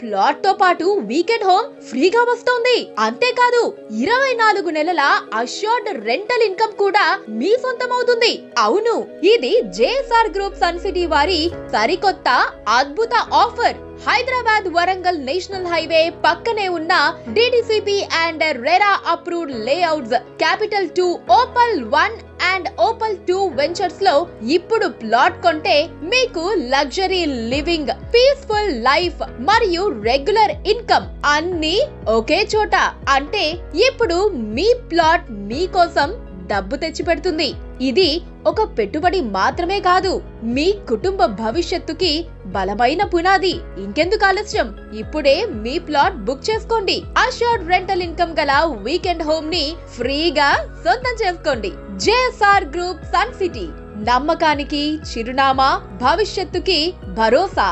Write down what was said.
Plot తో పాటు weekend home ఫ్రీగా వస్తోంది. అంతేకాదు 24 నెలల అష్యూర్డ్ రెంటల్ ఇన్కమ్ కూడా మీ సొంతమవుతుంది. అవును, ఇది జేఎస్ఆర్ గ్రూప్ సన్ సిటీ వారి సరికొత్త అద్భుత offer. Hyderabad Warangal national highway పక్కనే ఉన్న DTCP and RERA approved layouts capital 2 Opal 1 and Opal 2 ventures లో ఇప్పుడు ప్లాట్ కొంటే మీకు లగ్జరీ లివింగ్, పీస్ఫుల్ లైఫ్ మరియు రెగ్యులర్ ఇన్కమ్ అన్ని ఒకే చోట. అంటే ఇప్పుడు మీ ప్లాట్ మీకోసం డబ్బు తెచ్చి పెడుతుంది. ఇది ఒక పెట్టుబడి మాత్రమే కాదు, మీ కుటుంబ భవిష్యత్తుకి బలమైన పునాది. ఇంకెందుకు ఆలస్యం, ఇప్పుడే మీ ప్లాట్ బుక్ చేసుకోండి. అష్యూర్డ్ రెంటల్ ఇన్కమ్ గల వీకెండ్ హోమ్ ని ఫ్రీగా సొంతం చేసుకోండి. జేఎస్ఆర్ గ్రూప్ సన్ సిటీ, నమ్మకానికి చిరునామా, భవిష్యత్తుకి భరోసా.